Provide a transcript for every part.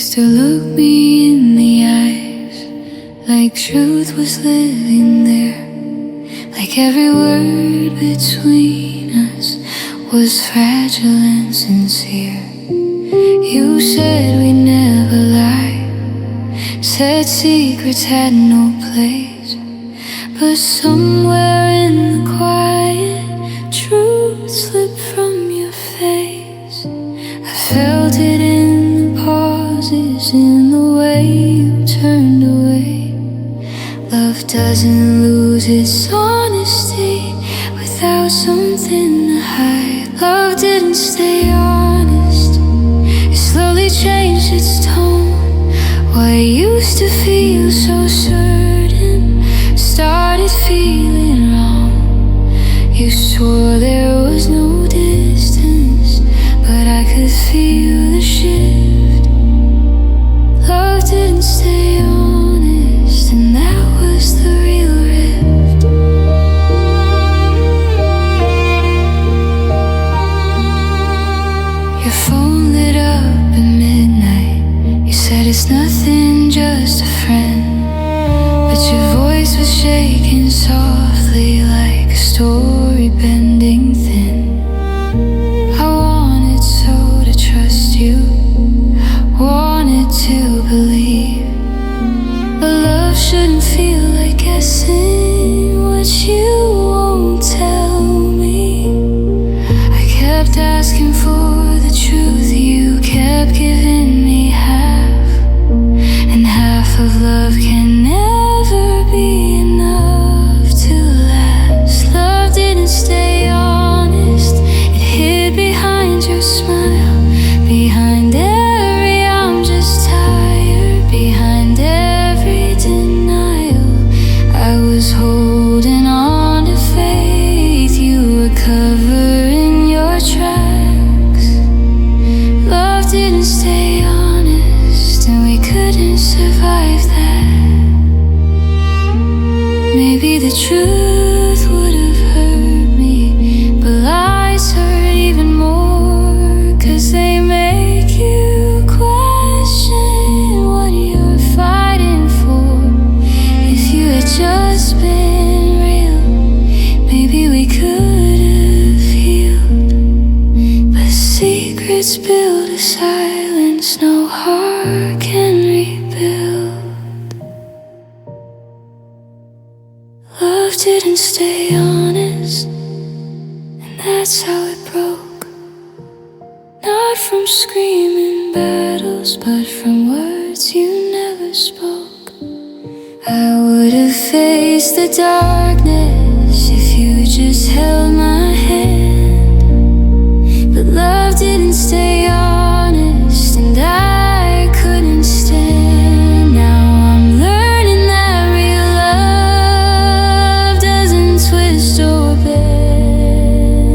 used to look me in the eyes, like truth was living there, like every word between us was fragile and sincere. You said we'd never lie, said secrets had no place, but somewhere in the quiet, truth slipped from your face. I felt it in the pauses, in the way you turned away. Love doesn't lose its honesty without something to hide. Love didn't stay honest, it slowly changed its tone. What used to feel so certain started feeling wrong. You swore there was no distance, but I could feel the shift. Love didn't stay honest, and that was the real rift. Your phone lit up at midnight. You said it's nothing, just a friend, but your voice was shaking softly like a story bending thin. I wanted so to trust you, wanted to believe, but love shouldn't feel like guessing what you won't tell me. I kept asking for the truth, you kept giving me half, and half of love can never be enough to last. Love didn't stay honest, it hid behind your smile, behind every I'm just tired, behind every denial. I was holding on to faith, you were covering your tracks. Love didn't stay honest, and we couldn't survive that. Maybe the truth would have hurt me, but lies hurt even more, 'cause they make you question what you're fighting for. If you had just been real, maybe we could have healed, but secrets build a silence no heart can rebuild. Love didn't stay honest, and that's how it broke. Not from screaming battles, but from words you never spoke. I would have faced the darkness if you just held my hand, but love didn't stay honest, and I couldn't stand. Now I'm learning that real love doesn't twist or bend.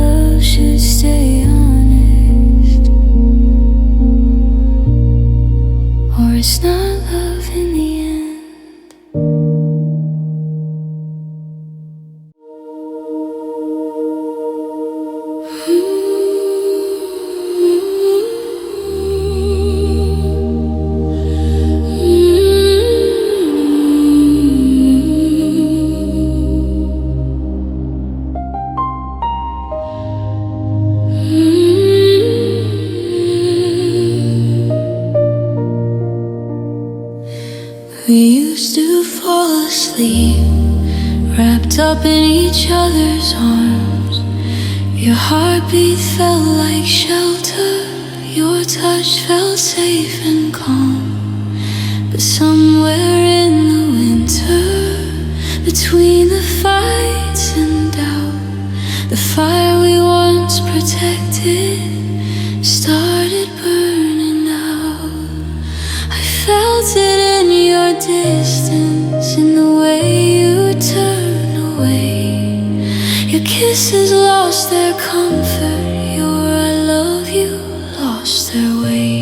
Love should stay honest, or it's not love in the end. We used to fall asleep, wrapped up in each other's arms. Your heartbeat felt like shelter, your touch felt safe and calm. But somewhere in the winter, between the fights and doubt, the fire we once protected started burning out. I felt it in your distance, in the way you turn away. Your kisses lost their comfort, your I love you lost their way.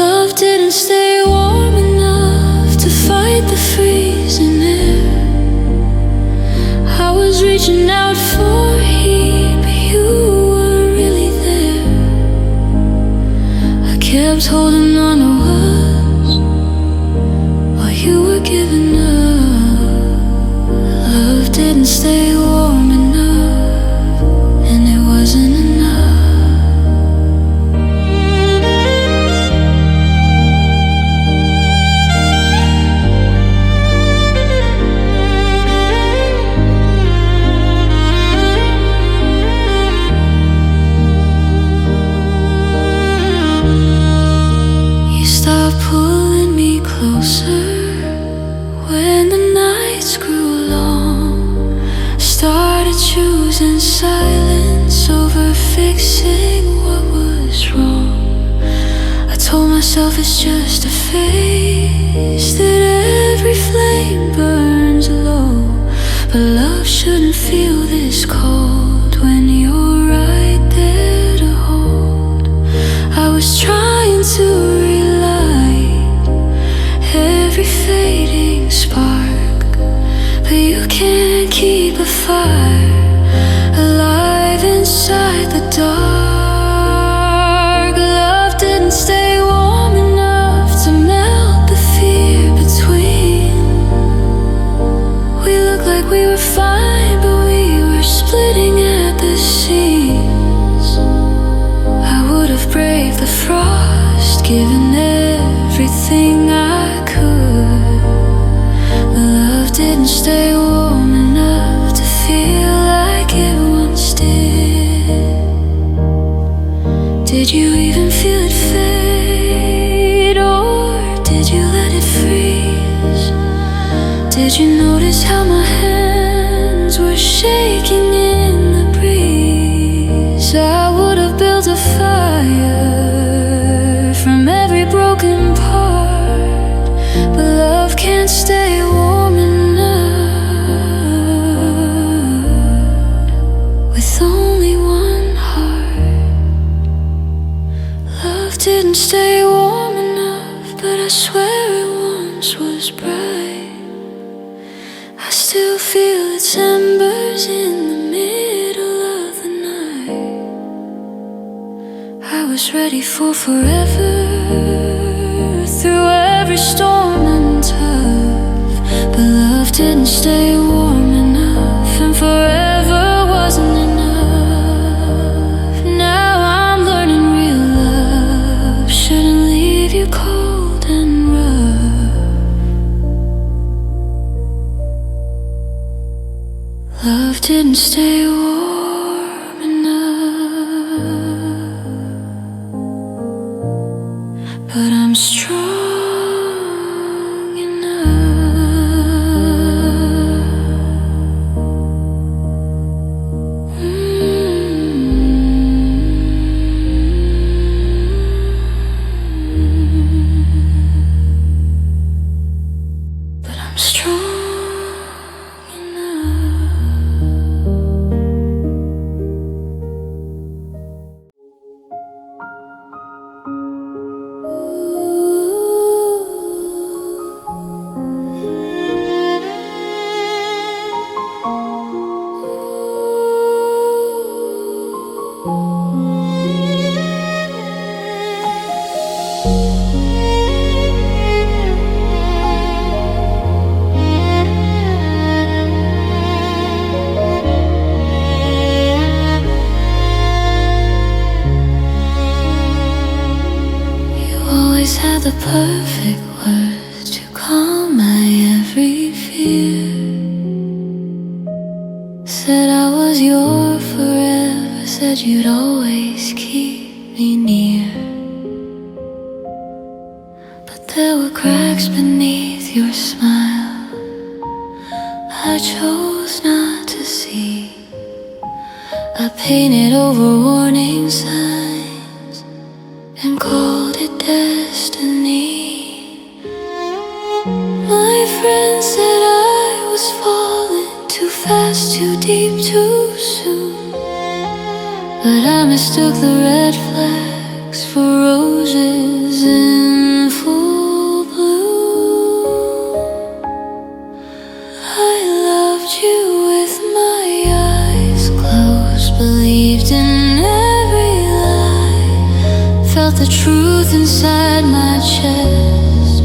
Love didn't stay warm enough to fight the freezing air. I was reaching out for heat, but you were really there. I kept tears and silence over fixing what was wrong. I told myself it's just a phase, that every flame burns low. But love shouldn't feel this cold when you're right there to hold. I was trying to relight every fading spark, but you can't keep a fire alive inside the dark. Love didn't stay warm enough to melt the fear between. We looked like we were fine, but we were splitting at the seams. I would have braved the frost, given everything I could. But love didn't stay warm enough to feel like it once did. Did you even feel it fade, or did you let it freeze? Did you notice how my hands were shaking in the breeze? I would have built a fire from every broken part, but love can't stay warm enough with only one heart. Love didn't stay warm enough, but I swear it once was bright. I still feel its embers in the middle of the night. I was ready for forever, through every storm and tough. But love didn't stay warm enough, and forever wasn't enough. Now I'm learning real love shouldn't leave you cold and rough. Love didn't stay warm enough, but I'm strong enough. But I'm strong enough. Had the perfect words to calm my every fear. Said I was your forever, said you'd always keep me near. But there were cracks beneath your smile I chose not to see. I painted over warning signs and called it destiny. My friends said I was falling too fast, too deep, too soon. But I mistook the red flags for roses in full bloom. I loved you with my eyes closed, believed in every lie, felt the truth inside my chest,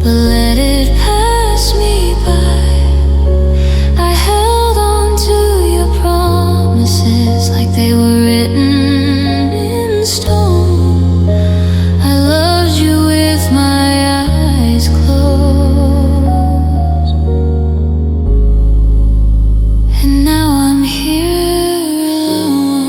but let it pass me by. I held on to your promises like they were written in stone. I loved you with my eyes closed, and now I'm here alone.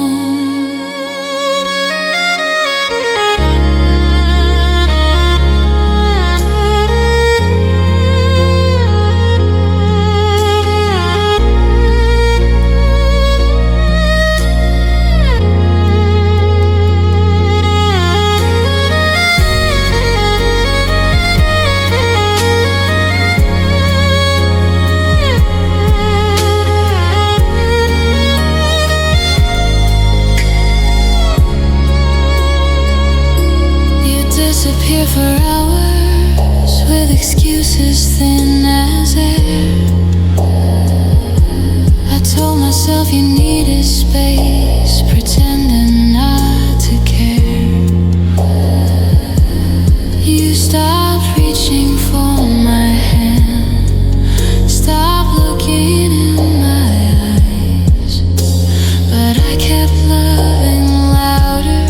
space, pretending not to care. You stopped reaching for my hand, stopped looking in my eyes, but I kept loving louder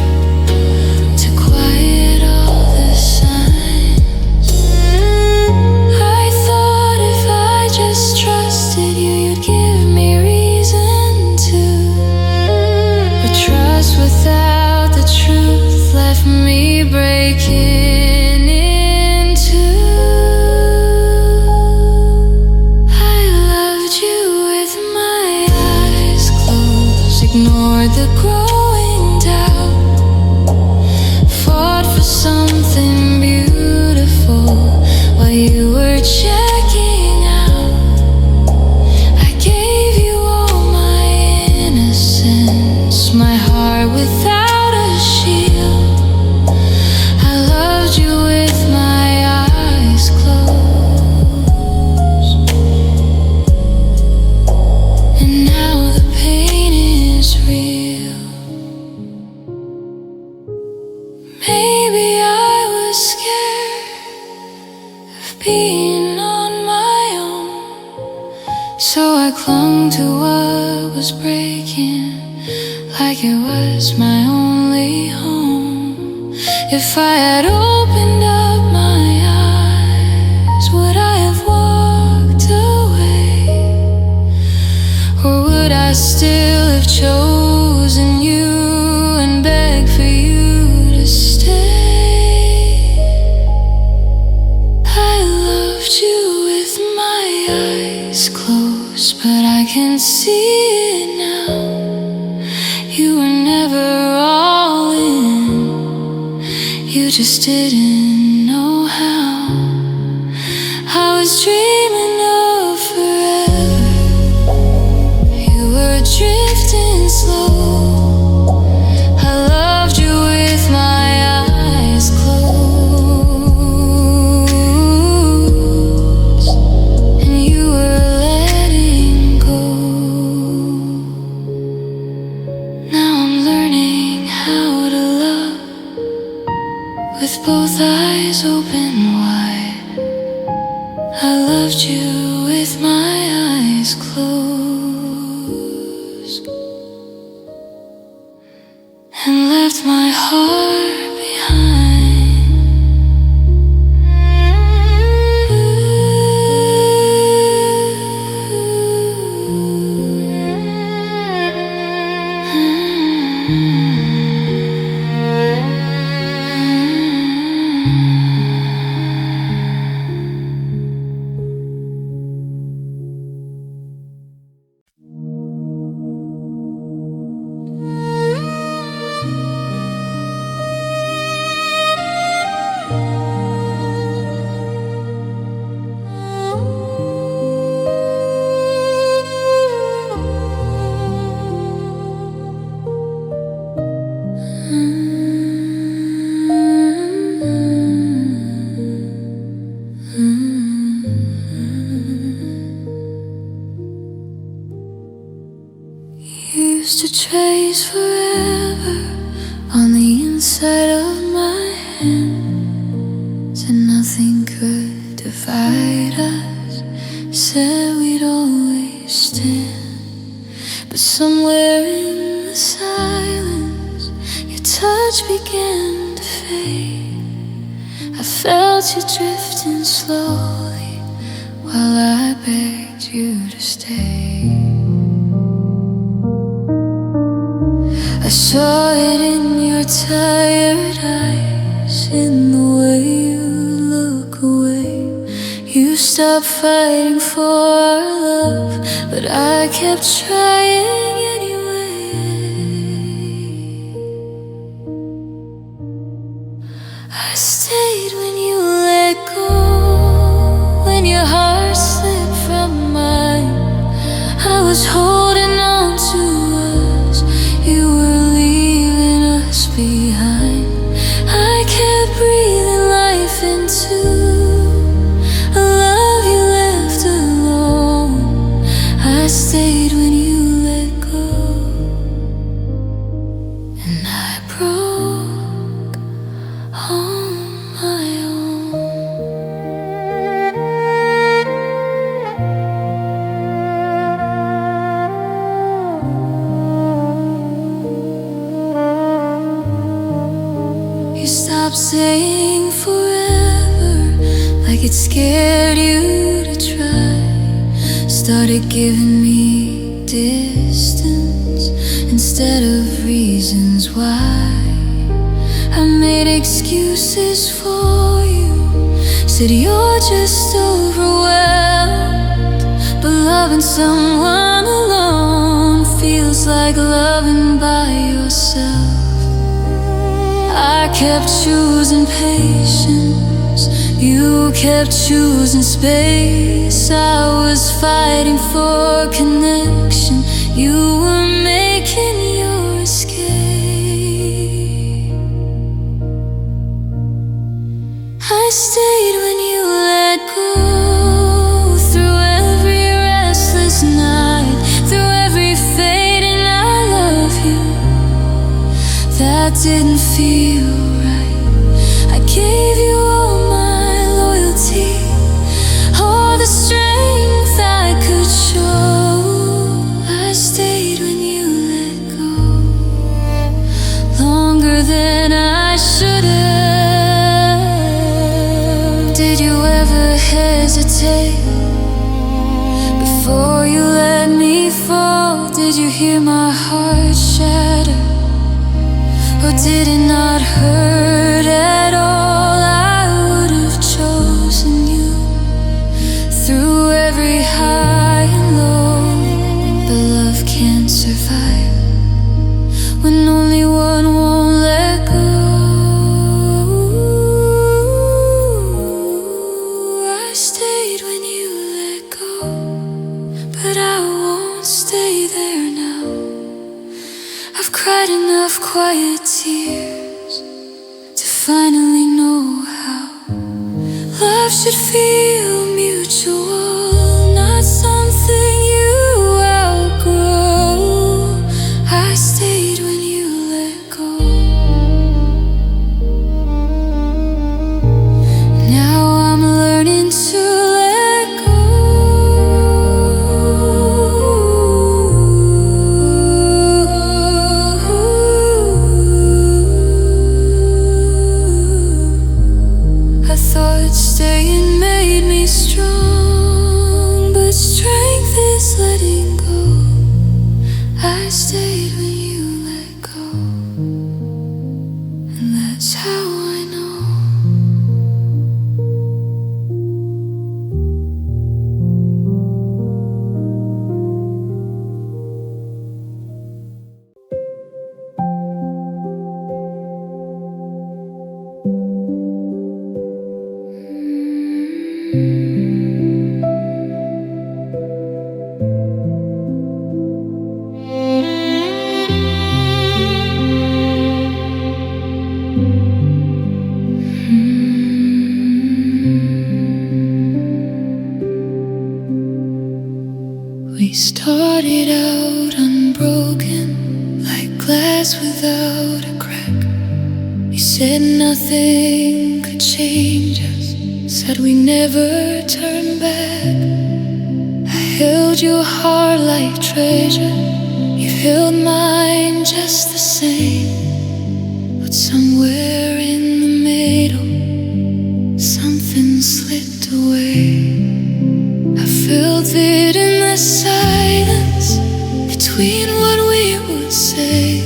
to quiet all the signs. I thought if I just trusted you, you'd give me reason to. But trust without the truth left me breaking in two. I loved you with my eyes closed, ignored the growing doubt, fought for something beautiful while you were checking out. I gave you all my innocence, my heart without a shield. I loved you with my eyes closed, and now the pain is real. Maybe I was scared of being on my own, so I clung to what was breaking like it was my only home. If I had opened up my eyes, would I have walked away? Or would I still have chosen you and begged for you to stay? I loved you with my eyes closed, but I can see it now. You were never all in, you just didn't know how. I was dreaming of forever, you were drifting slow. I loved you with my eyes closed, and you were letting go. Now I'm learning how to love with both eyes open wide. I loved you with my eyes closed, and left my heart behind. Used to trace forever on the inside of my hands, and nothing could divide us. Said we'd always stand, but somewhere in the silence, your touch began to fade. I felt you drifting slowly while I begged you to stay. I saw it in your tired eyes, in the way you look away. You stopped fighting for our love, but I kept trying anyway. I stayed when you let go, when your heart slipped from mine. I was holding on to us, you were leaving us behind. I kept breathing life into a love you left alone. I stayed when you let scared you to try. Started giving me distance instead of reasons why. I made excuses for you, said you're just overwhelmed. But loving someone alone feels like loving by yourself. I kept choosing patience, you kept choosing space. I was fighting for connection, you were making your escape. I stayed when you let go, through every restless night, through every fading I love you that didn't feel right. I gave you all my loyalty, all the strength I could show. I stayed when you let go, longer than I should have. Did you ever hesitate before you let me fall? Did you hear my heart shatter? Or did it not hurt at all? I would have chosen you through every high and low. But love can't survive when only one won't let go. I stayed when you let go, but I won't stay there now. I've cried enough quiet tears to finally know how love should feel mutual, not something you outgrow. I stayed when you let go. Now I'm learning to let go. I thought staying made me strong, but strength is letting go. I stayed when you let go, and that's how I know. We started out unbroken, like glass without a crack. We said nothing could change us, said we never turn back. I held your heart like treasure, you held mine just the same. But somewhere in the middle, something slipped away. I felt it in the silence between what we would say.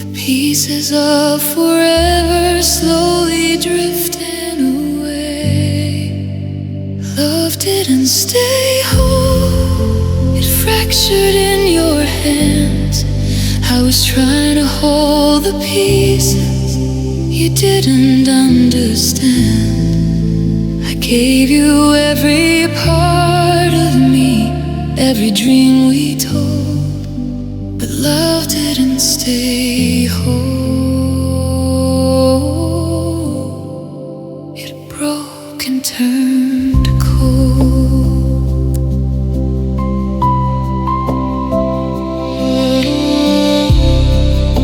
The pieces of forever slowly drifting away. Love didn't stay whole, it fractured in your hands. I was trying to hold the pieces you didn't understand. I gave you every part of me, every dream we told, but love didn't stay whole. It broke and turned cold.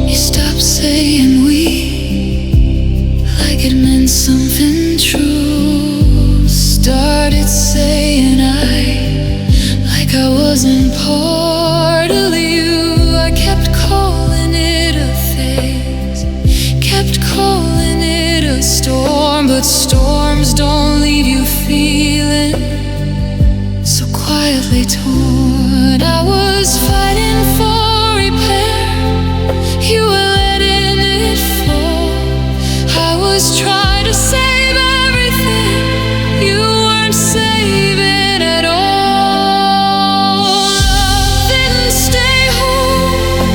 You stopped saying we, like it meant something true. Started saying like I wasn't part of you. I kept calling it a phase, softly torn. I was fighting for repair, you were letting it fall. I was trying to save everything, you weren't saving at all. Love didn't stay whole,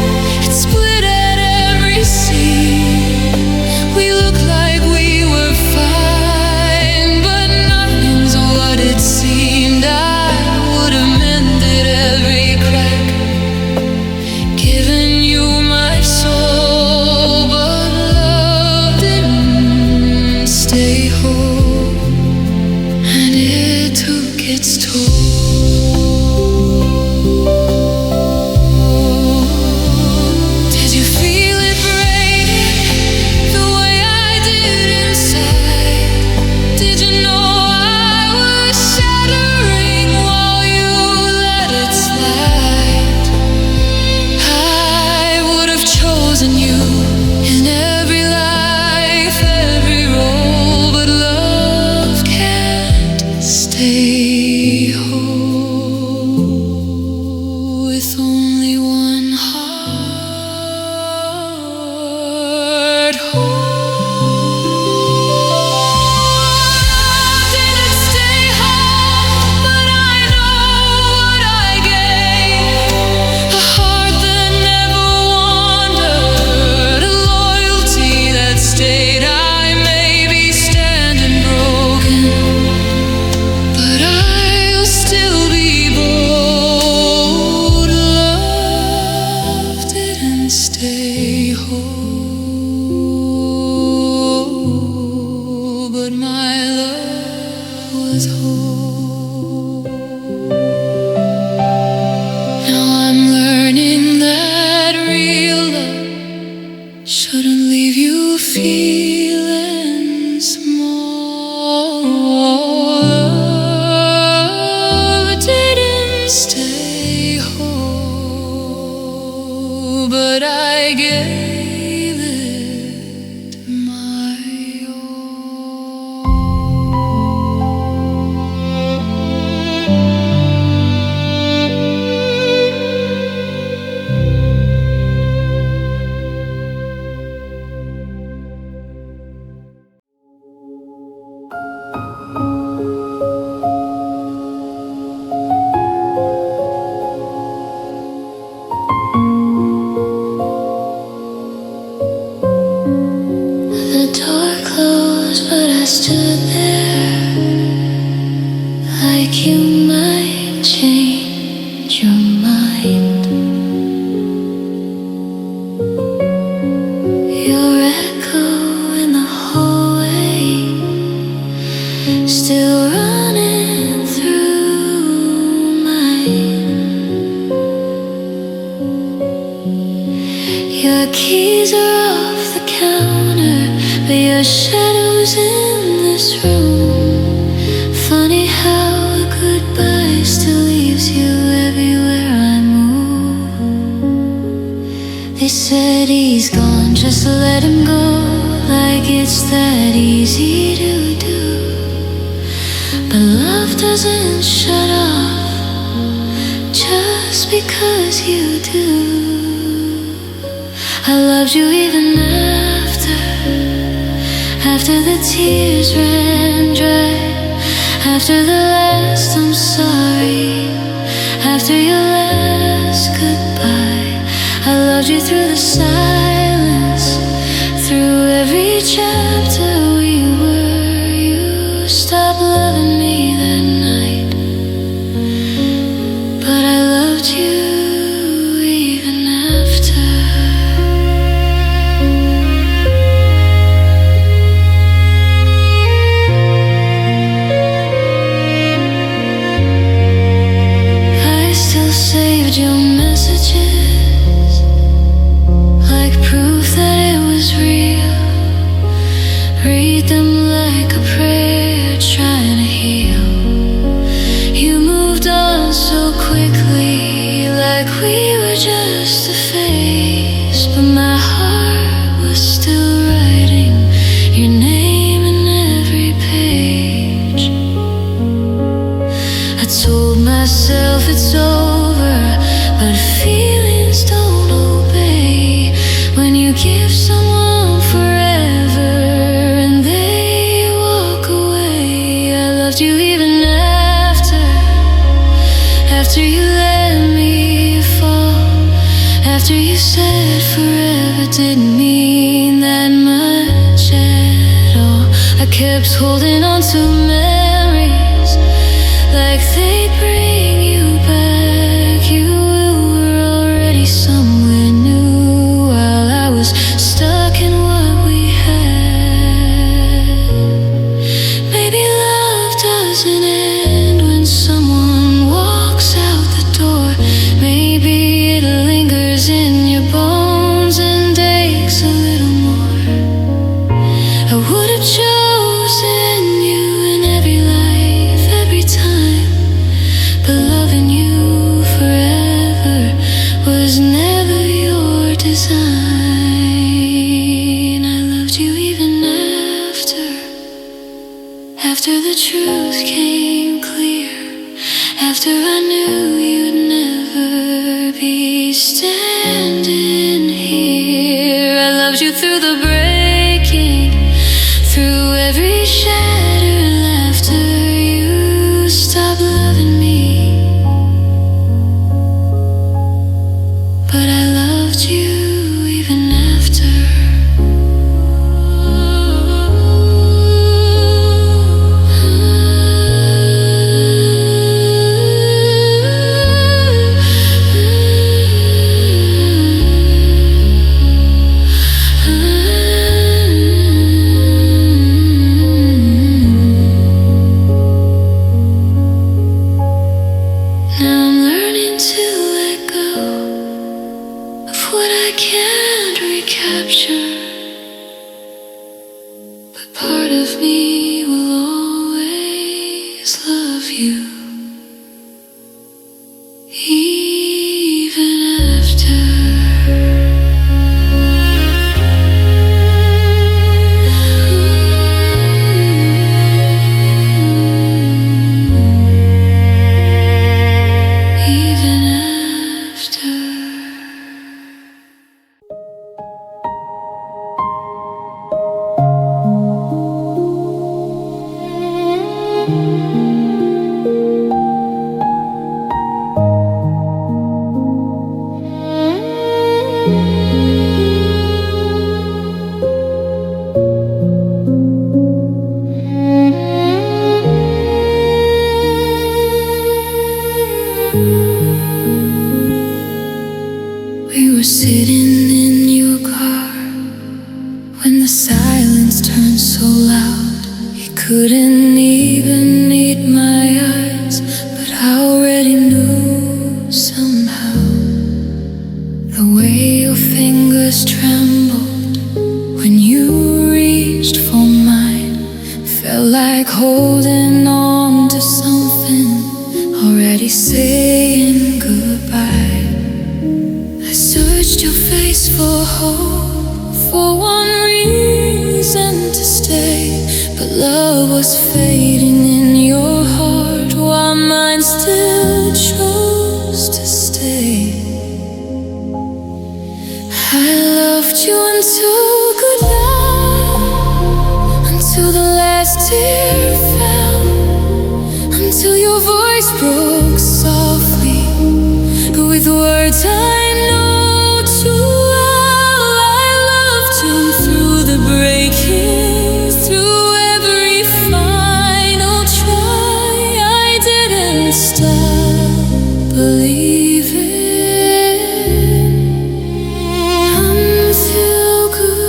it split at every seam. We looked like we were fine, but nothing's what it seemed. I would have mended every crack, given you my soul, but love didn't stay whole, and it took its toll. Did you feel it breaking the way I did inside? Did you know I was shattering while you let it slide? I would have chosen you in every life, every role, but love can't stay whole with only one heart. Love didn't stay whole, but I know what I gave. A heart that never wandered, a loyalty that stayed. I may be standing broken, but I'll still be bold. Love didn't stay whole, but my love was whole. Now I'm learning that real love shouldn't leave you feeling small. Love didn't stay whole, but I gave it my all. The door closed, but I stood there like you might change your mind. Your echo in the hallway, still running through mine. Your keys are off the counter, but your shadow's in this room. Funny how a goodbye still leaves you everywhere I move. They said he's gone, just let him go, like it's that easy to do. But love doesn't shut off just because you do. I loved you even after the tears ran dry, after the last I'm sorry, after your last goodbye. I loved you through the silence, through every chapter we were. You stopped loving me that night, but I loved you even after. I still saved your messages, like proof that it was real. Read them like a prayer, trying to heal. You moved on so quickly, like we were just a phase, but my heart was still writing your name in every page. I told myself it's over, but feelings don't obey. When you give someone forever and they walk away. I loved you even after you let me fall, after you said forever didn't mean that much at all. I kept holding on to memories like they bring you back. You were already somewhere new while I was stuck in what we had. Maybe love doesn't end when someone walks out the door. Maybe it lingers in your bones and aches a little more. I would have chosen you in every life, every time, but loving you forever was never your design. I loved you even after the truth came clear, after I knew you'd never be standing here. I loved you through the breaking, through every shattered laughter. You stopped loving me, but I loved you even after. Now I'm learning to let go of what I can't recapture, but part of me will always love you, even after. Even after. We were sitting in your car when the silence turned so loud. You couldn't even meet my eyes, but I already knew somehow. The way your fingers trembled when you reached for mine felt like holding on to something already saying goodbye. I searched your face for hope, for one reason to stay, but love was fading in your heart while mine still chose to stay. I loved you until goodbye, until the last tear fell, until your voice broke softly with words I know too well. I loved you through the breaking, through every final try. I didn't stop believing until goodbye.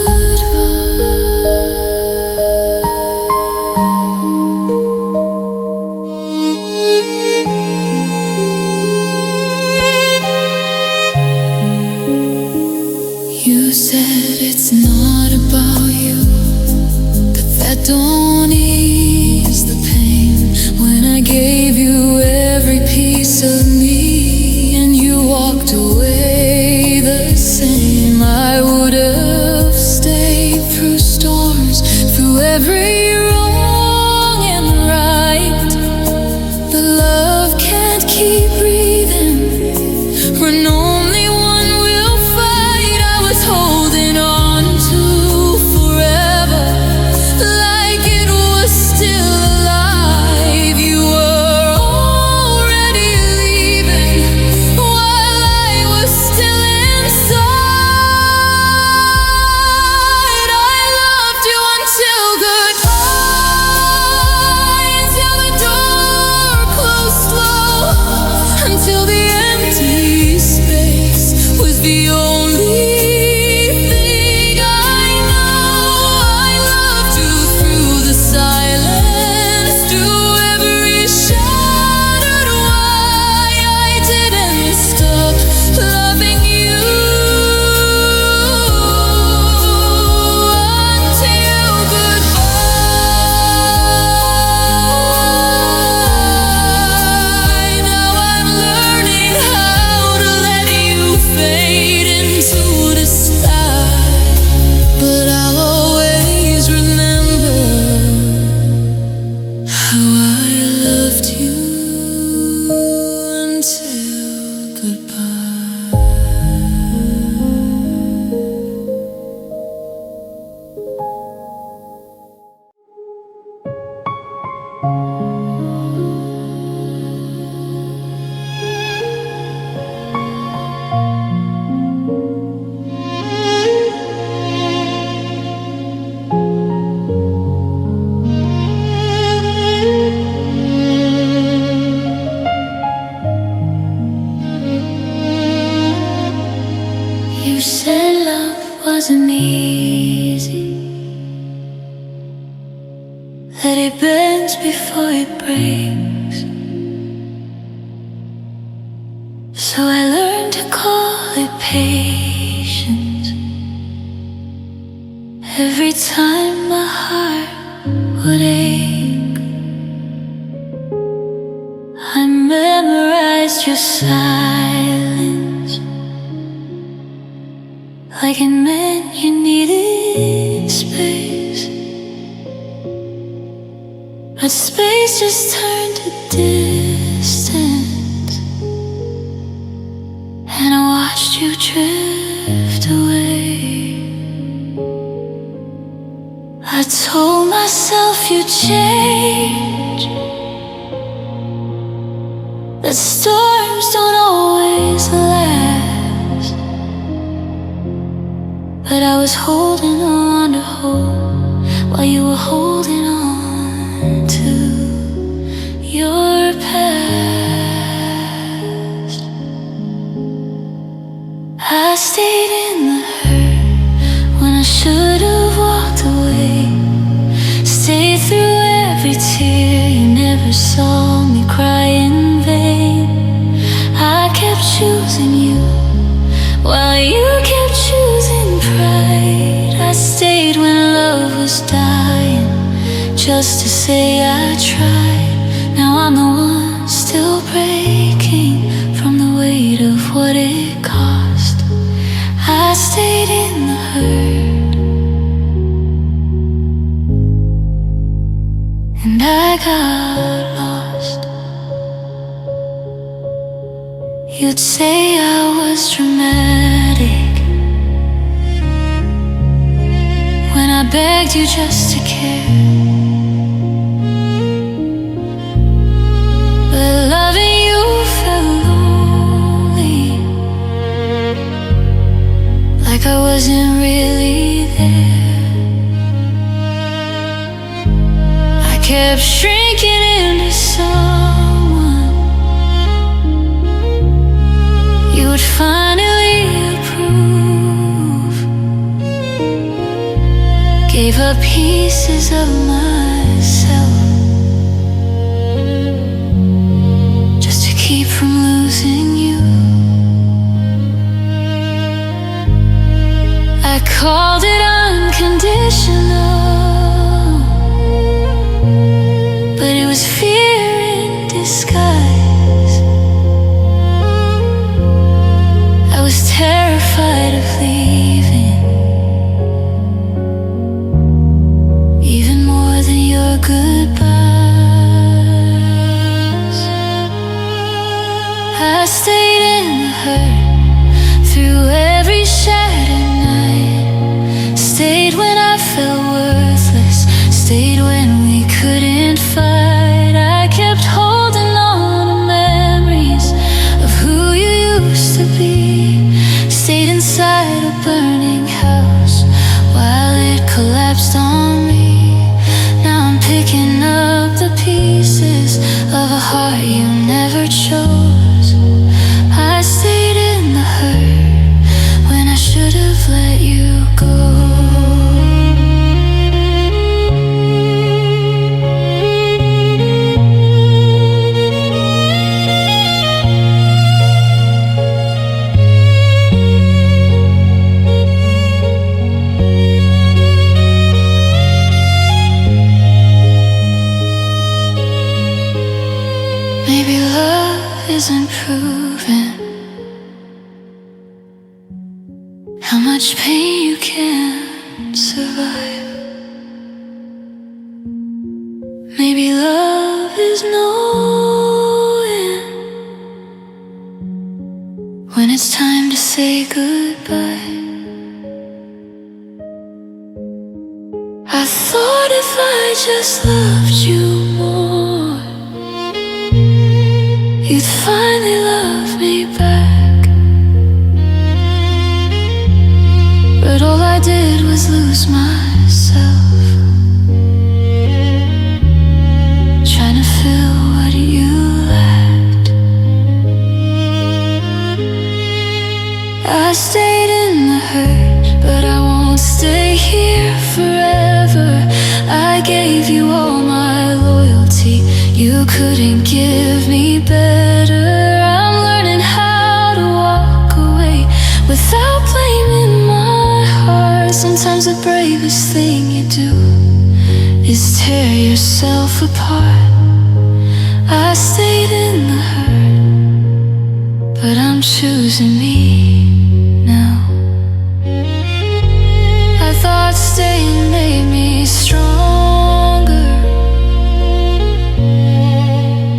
You said it's not about you, but that don't ease the pain. When I gave you every piece of me Till the empty space was the only thing I know. I loved you through the silence, through every shattered why. I didn't stop loving you until goodbye. Now I'm learning how to let you fade into the sky, but I'll always remember how I loved you until goodbye. You said love wasn't easy, that it bends before it breaks. So I learned to call it patience. Every time my heart would ache, I memorized your silence, like it meant you needed space. But space just turned to distance, and I watched you drift away. I told myself you'd change, that storms don't always last, but I was holding on to hope while you were holding on to your past. I stayed in the hurt when I should have walked away. Stayed through every tear, you never saw me cry in vain. I kept choosing you while you kept choosing pride. I stayed when love was dying, just to say I tried. Now I'm the one still breaking from the weight of what it cost. I stayed in the hurt, and I got lost. You'd say I was dramatic when I begged you just to care. But loving you felt lonely, like I wasn't really there. I kept shrinking into someone you would finally approve. Gave up pieces of myself just to keep from losing you. I called it unconditional, but it was fear in disguise. I was terrified of leaving, even more than your goodbyes. I stayed in the hurt through every shattered night. Stayed when I felt worthless, stayed when we couldn't fight. I kept holding on to memories of who you used to be. Stayed inside a burning house while it collapsed on me. Now I'm picking up the pieces of a heart you never chose. much pain you can't survive. Maybe love is knowing when it's time to say goodbye. I thought if I just loved you more, you'd finally love me back. But all I did was lose myself, trying to fill what you lacked. I stayed in the hurt, but I won't stay here forever. I gave you all my loyalty, you couldn't give me better. I'm learning how to walk away without blaming my heart. Sometimes the bravest thing you do is tear yourself apart. I stayed in the hurt, but I'm choosing me now. I thought staying made me stronger,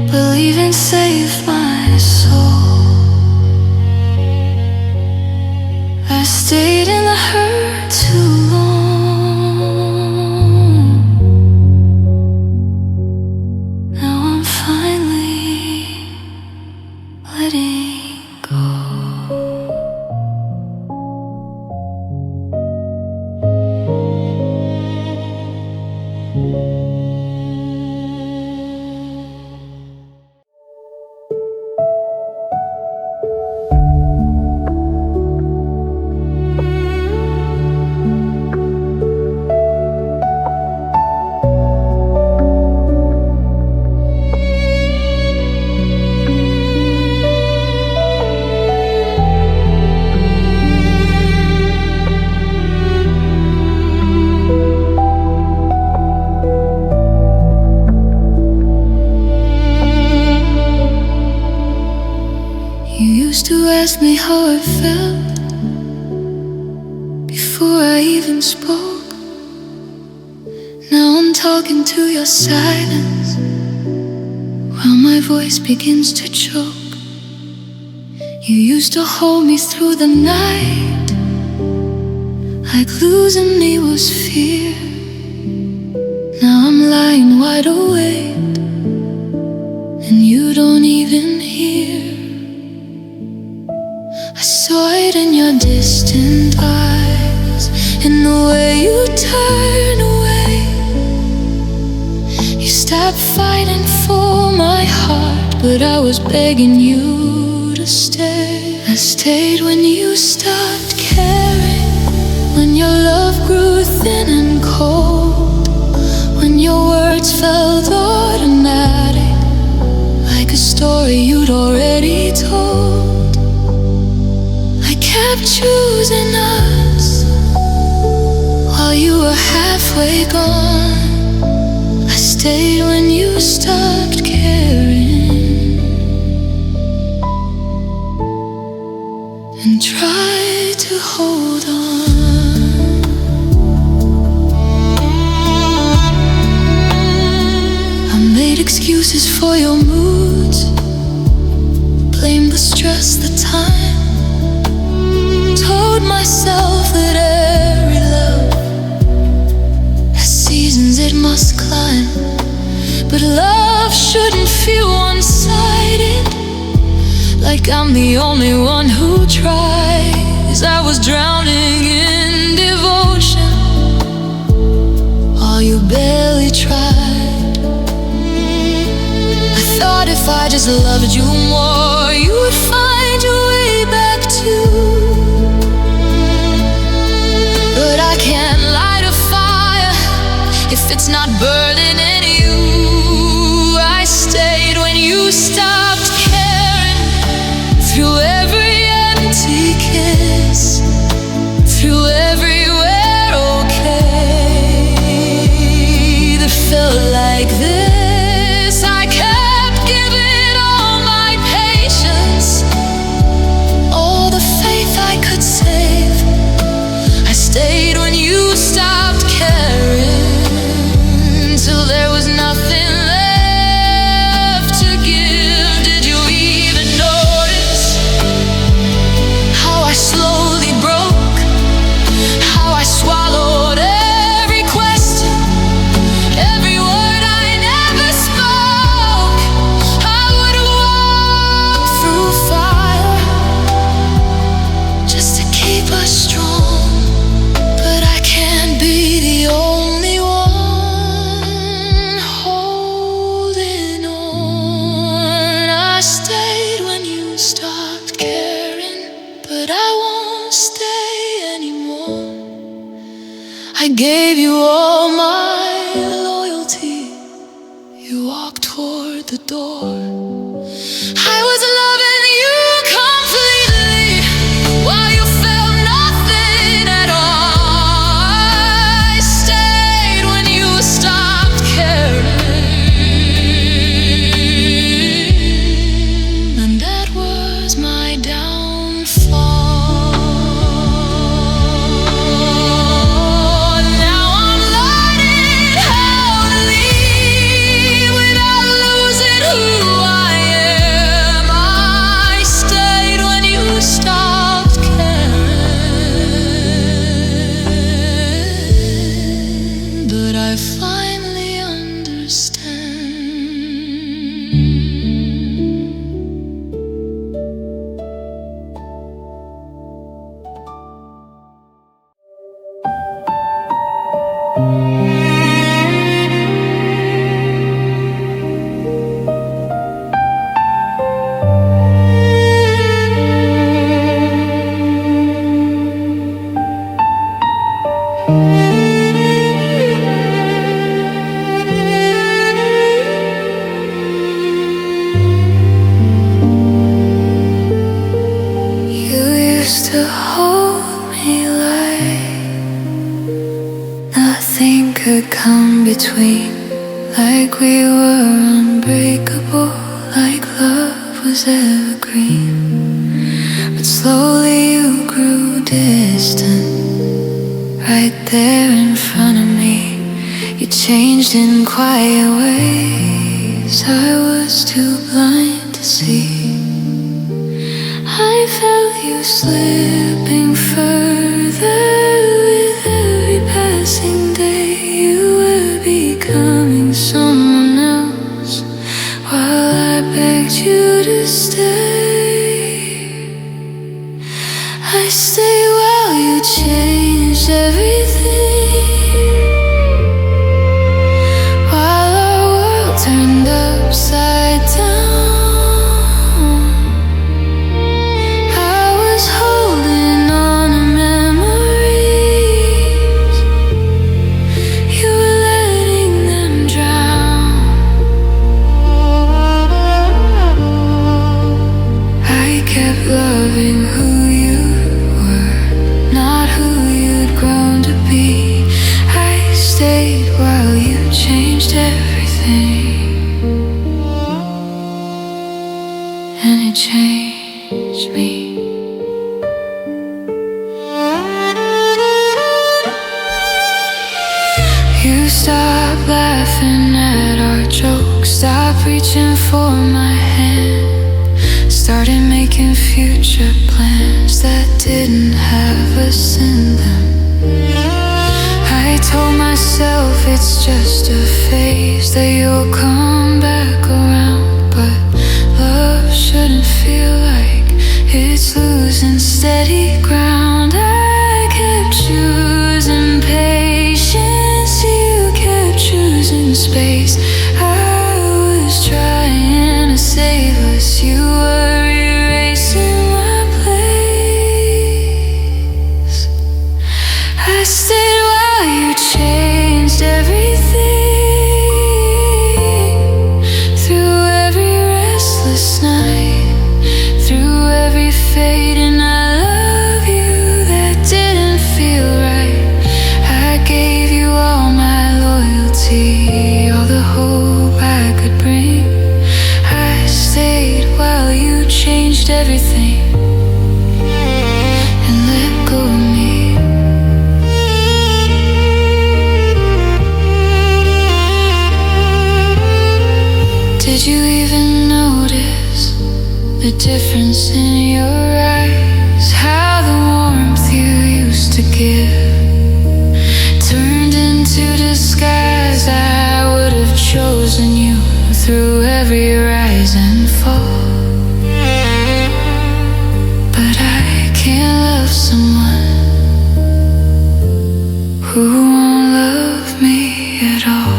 but leaving saved my soul. I stayed in the hurt too long. Now I'm finally letting go. Asked me how I felt before I even spoke. Now I'm talking to your silence while my voice begins to choke. You used to hold me through the night, like losing me was fear. Now I'm lying wide awake and you don't even hear. I saw it in your distant eyes, in the way you turn away. You stopped fighting for my heart, but I was begging you to stay. I stayed when you stopped caring, when your love grew thin and cold, when your words felt automatic, like a story you'd already told. Kept choosing us while you were halfway gone. I stayed when you stopped caring and tried to hold on. I made excuses for your moods, blamed the stress, the time. Told myself that every love has seasons it must climb, but love shouldn't feel one-sided, like I'm the only one who tries. I was drowning in devotion while you barely tried. I thought if I just loved you more, you would find your way back too. But I can't light a fire if it's not burning in you. I stayed when you stopped caring, through every empty kiss, through everywhere okay that felt like this. I kept giving all my patience, all the faith I could save, I gave you all my loyalty. You walked toward the door. I was loving you completely while you felt nothing at all. I stayed when you stopped caring, and that was my downfall. To hold me like nothing could come between, like we were unbreakable, like love was evergreen. But slowly you grew distant, right there in front of me. You changed in quiet ways I was too blind to see. I felt you slipping further with every passing day. You were becoming someone else while I begged you to stay. I stayed while you changed everything, while our world turned upside down. Loving who you were, not who you'd grown to be. I stayed while you changed everything, and it changed me. You stopped laughing at our jokes, stopped reaching for my hand, started making future plans that didn't have us in them. I told myself it's just a phase, that you'll come back around. But love shouldn't feel like it's losing steady ground. I kept choosing patience, you kept choosing space. I was trying to save us, you were erasing my place. I stayed while you changed everything, through every restless night, through every fade. And I love you, that didn't feel right. I gave you all my loyalty, all the hope I could bring. I stayed while you changed everything and let go of me. Did you even notice the difference in your eyes? How the warmth you used to give turned into disguise. I would have chosen you through every rise and fall, but I can't love someone who won't love me at all.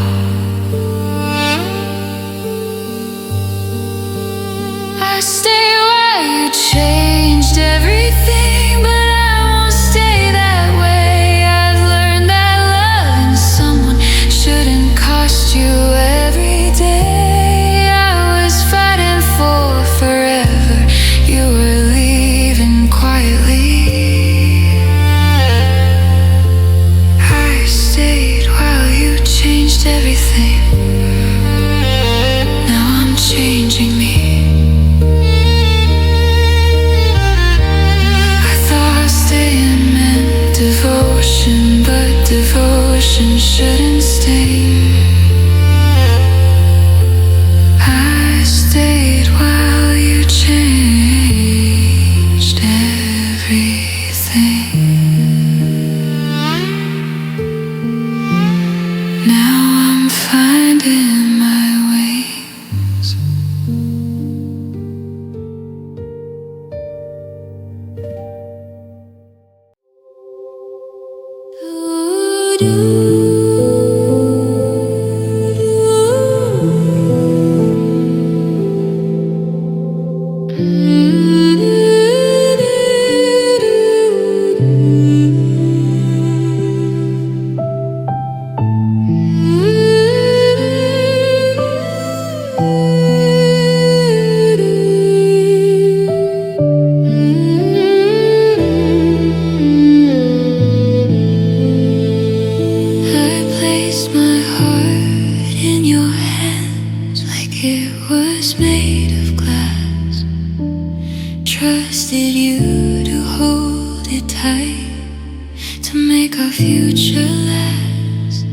I stay while you changed everything, but I won't stay that way. I've learned that love Trusted you to hold it tight, to make our future last.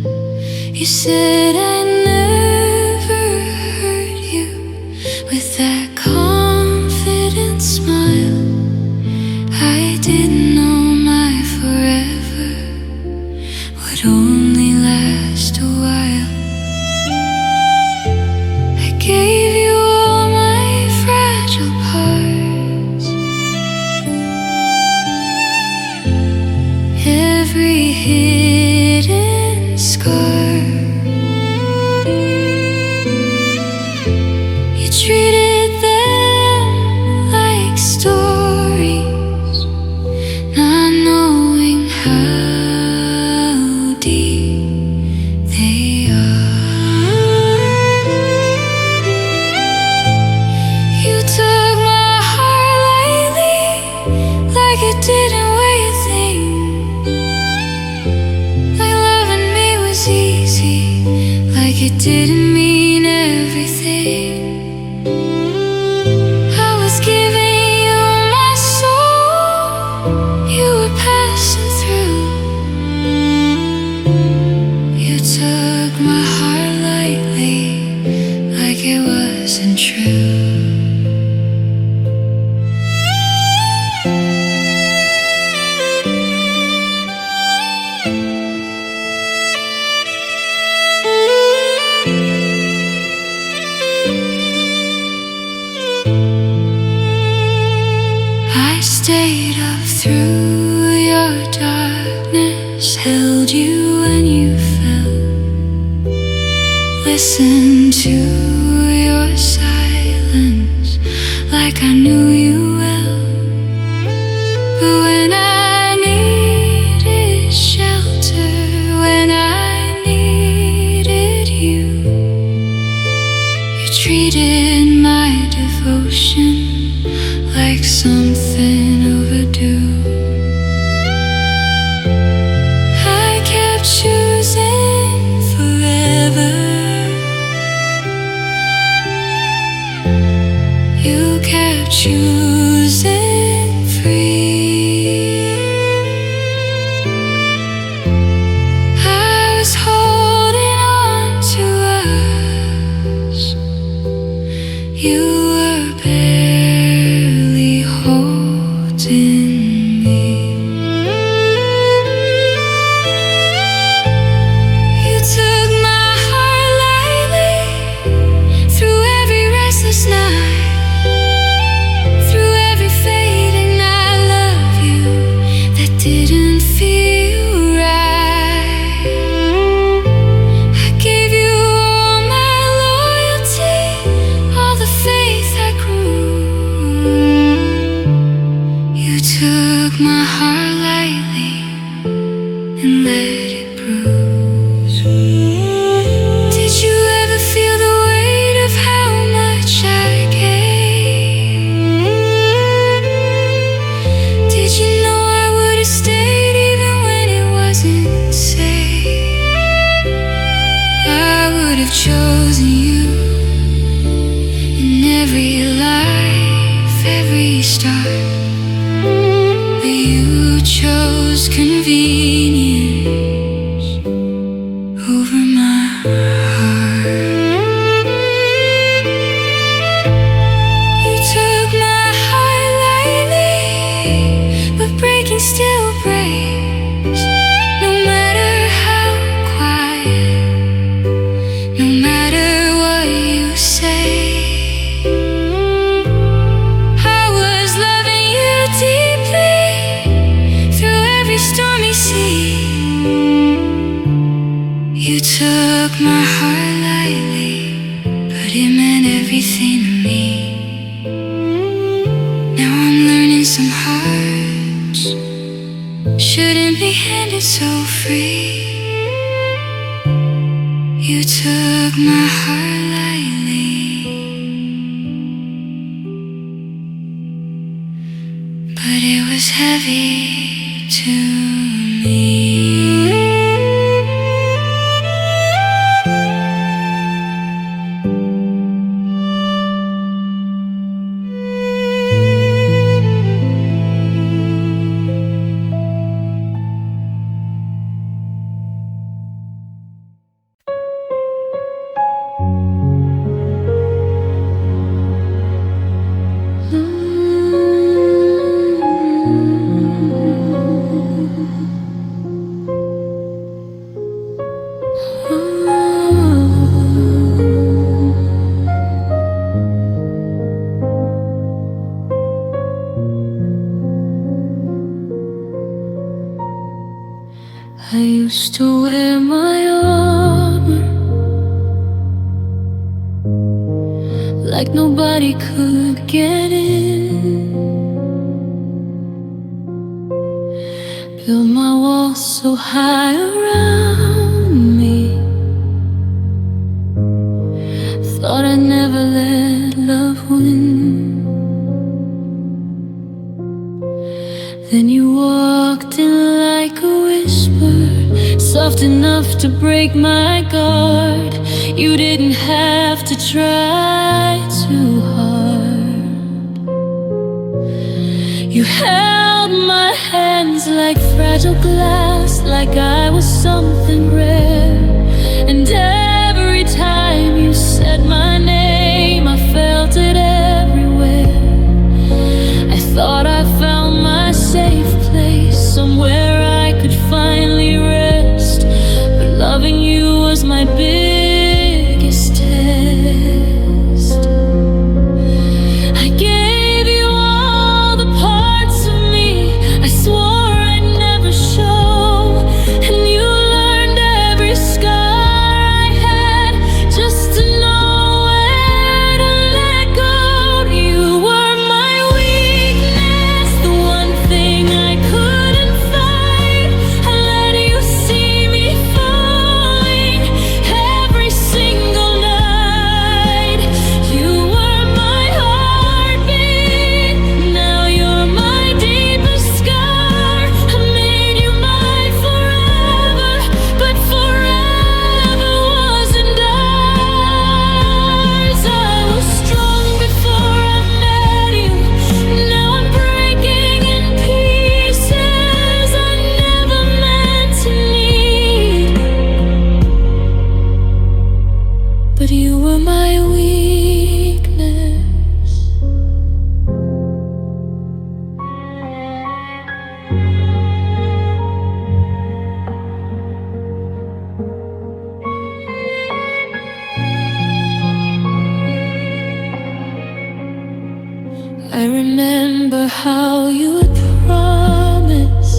You said I never hurt you with that confident smile. I didn't know my forever would only last a while. I gave you all my fragile parts, every hidden scar. You treated them like stories, not knowing how deep they are. You took my heart lightly, like it didn't weigh a thing, like loving me was easy, like it didn't mean everything. I was giving you my soul, you were passing through. You took my heart lightly, like it wasn't true. I stayed up through your darkness, held you when you fell, listened to your silence like I knew you well. But when I needed shelter, when I needed you, you treated my devotion like something overdue. I kept choosing forever, you kept choosing free. I was holding on to us, you were barely holding me. You took my heart lightly, through every restless night, through every fading I love you that didn't feel right. I gave you all my loyalty, all the faith I grew. You took my heart lightly and let it bruise. Did you ever feel the weight of how much I gave? Did you know I would have stayed even when it wasn't safe? I would have chosen you in every life, every start, but you chose convenience over my heart. You took my heart lightly, but breaking still breaks, no matter how quiet, no matter what you say. I was loving you deeply through every stormy sea. anything to me. Now I'm learning some hearts shouldn't be handed so free. You took my heart lightly, but it was heavy to me. I used to wear my armor like nobody could get in. Build my walls so high around me. Thought I'd never let love win. Then you walked in like a whisper, soft enough to break my guard. You didn't have to try too hard. You held my hands like fragile glass, like I was something rare. And every time you said my name, I felt it everywhere. I thought I found my safe place, somewhere I could finally rest. But loving you was my biggest test. I gave you all the parts of me I swore I'd never show, and you learned every scar I had just to know where to let go. You were my weakness, the one thing I couldn't fight. I let you see me falling every single night. You were my heartbeat, now you're my deepest scar. I made you mine forever, but forever wasn't ours. I was strong before I met you, now I'm breaking in pieces I never meant to need. But you were my weakness. I remember how you would promise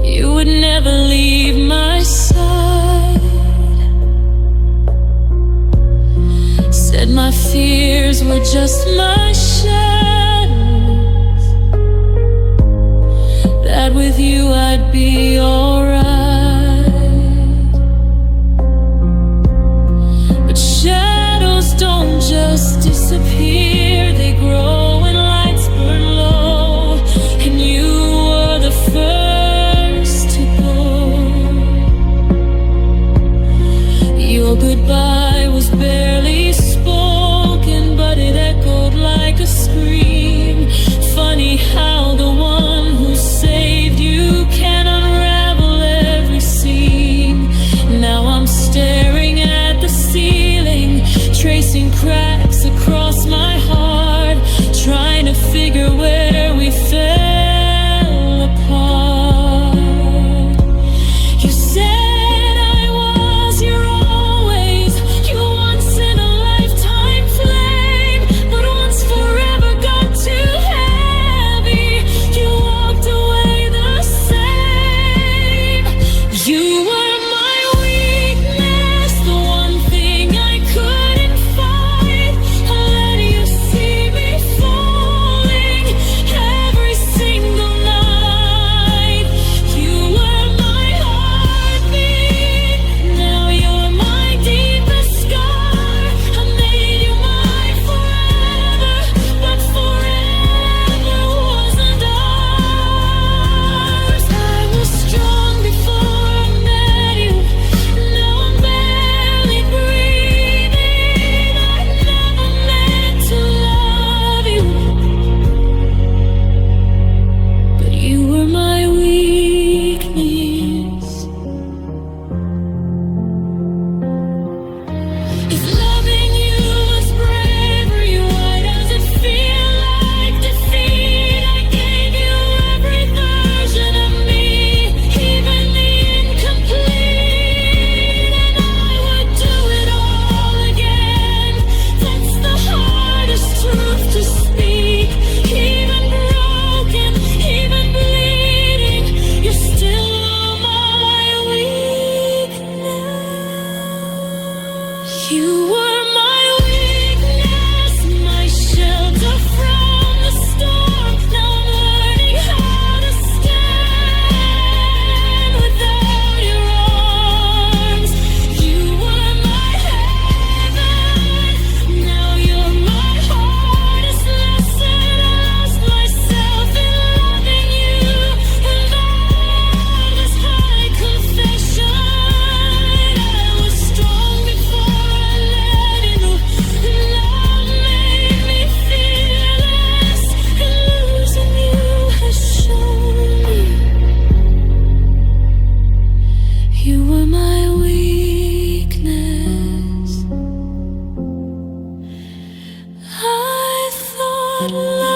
you would never leave my side. Said my fears were just my shadows, that with you I'd be alright. But shadows don't just disappear, they grow when lights burn low. And you were the first to go. Your goodbye was barely spoken, but it echoed like a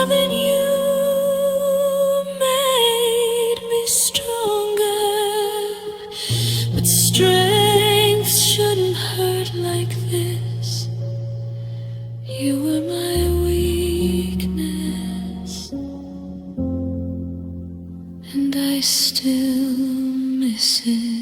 loving you made me stronger, but strength shouldn't hurt like this. You were my weakness, and I still miss it.